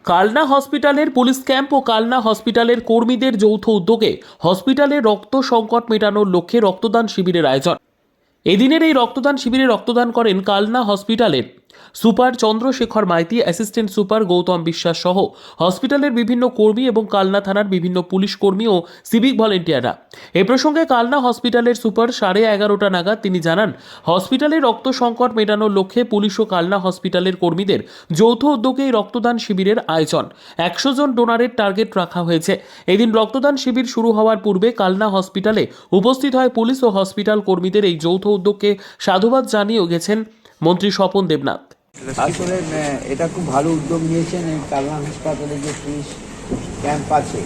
কালনা হসপিটালের police camp ও কালনা হসপিটালের কর্মীদের যৌথ উদ্যোগে হসপিটালে রক্ত সংকট মেটানোর লক্ষ্যে রক্তদান শিবিরের আয়োজন। এদিনের এই রক্তদান শিবিরে রক্তদান করেন কালনা হসপিটালের super Chandrashekhar Maiti, assistant super Gautam Biswas সহ হসপিটালের বিভিন্ন কর্মী এবং কালনা থানার বিভিন্ন পুলিশ কর্মী ও সিভিক ভলেন্টিয়াররা। এ প্রসঙ্গে কালনা হসপিটালের সুপার 11:30 নাগাদ তিনি জানান, হসপিটালে রক্ত সংকট মেটানোর লক্ষ্যে পুলিশ ও কালনা হসপিটালের কর্মীদের যৌথ উদ্যোগে এই রক্তদান শিবিরের আয়োজন। 100 জন ডোনারের টার্গেট রাখা হয়েছে। এদিন রক্তদান শিবির শুরু হওয়ার পূর্বে কালনা হসপিটালে উপস্থিত হয় পুলিশ ও হসপিটাল কর্মীদের এই যৌথ উদ্যোগকে সাধুবাদ জানিয়ে গেছেন মন্ত্রী স্বপন দেবনাথ। আসলে এটা খুব ভালো উদ্যোগ নিয়েছেন। এই কালনা হাসপাতালে যে পুলিশ ক্যাম্প আছে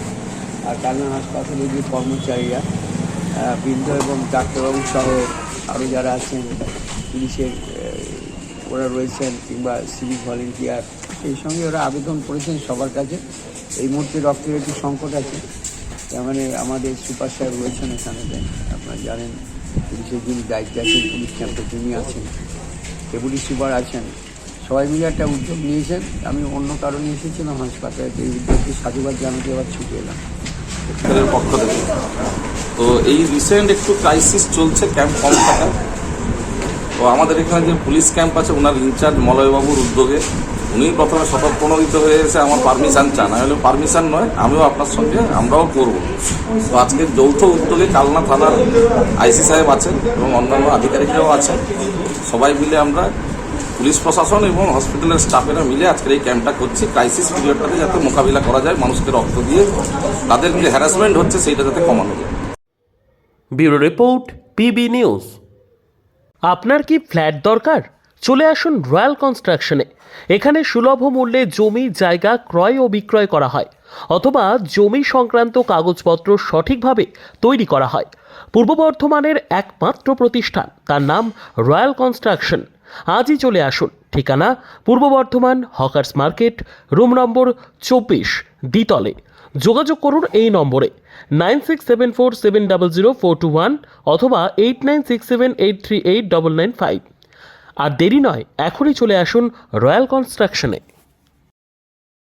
আর কালনা হাসপাতালে যে কর্মচারীরা বৃদ্ধ এবং ডাক্তারবাবু সহ আরও যারা আছেন পুলিশের ওরা রয়েছেন কিংবা সিভিক ভলেন্টিয়ার, সেই সঙ্গে ওরা আবেদন করেছেন সবার কাছে। এই মুহূর্তে রক্তের একটু সংকট আছে, তার মানে আমাদের সুপার সাহেব রয়েছেন এখানে, আপনারা জানেন পুলিশের যিনি দায়িত্বে আছেন, পুলিশ ক্যাম্পে তিনি আছেন, ডেপুটি সুপার আছেন, সবাই মিলে একটা উদ্যোগ নিয়েছেন। আমি অন্য কারণে এসেছিলাম হাসপাতালে, এই উদ্যোগকে সাধুবাদ জানাতে আবার ছুটে এলাম পক্ষ থেকে। তো এই রিসেন্ট একটু ক্রাইসিস চলছে, ক্যাম্প কম থাকা। তো আমাদের এখানে যে পুলিশ ক্যাম্প আছে ওনার ইনচার্জ মলয়বাবুর উদ্যোগে উনি প্রথমে স্বতঃপ্রণোদিত হয়ে এসে আমার পারমিশন চান। আমি হলে পারমিশন নয়, আমিও আপনার সঙ্গে আমরাও করব। তো আজকে যৌথ উদ্যোগে কালনা থানার আইসি সাহেব আছেন এবং অন্যান্য আধিকারিকরাও আছেন, সবাই মিলে আমরা পুলিশ প্রশাসন এবং হসপিটালের স্টাফেরা মিলে আজকের এই ক্যাম্পটা করছি। ক্রাইসিস পিরিয়ডটাতে যাতে মোকাবিলা করা যায়, মানুষকে রক্ত দিয়ে তাদের যে হ্যারাসমেন্ট হচ্ছে সেইটা যাতে কমানো যায়। Bureau report, PB news. আপনার কি ফ্ল্যাট দরকার? চলে আসুন রয়্যাল কনস্ট্রাকশনে। এখানে সুলভ মূল্যে জমি জায়গা ক্রয় ও বিক্রয় করা হয়, অথবা জমি সংক্রান্ত কাগজপত্র সঠিকভাবে তৈরি করা হয়। পূর্ব বর্ধমানের একমাত্র প্রতিষ্ঠান, তার নাম রয়্যাল কনস্ট্রাকশন। আজই চলে আসুন। ঠিকানা পূর্ব Bardhaman hawkers market, room number 24, দ্বিতলে। যোগাযোগ করুন এই নম্বরে 9674700421 অথবা 8967838995। আর দেরি নয়, এখনই চলে আসুন রয়্যাল কনস্ট্রাকশনে।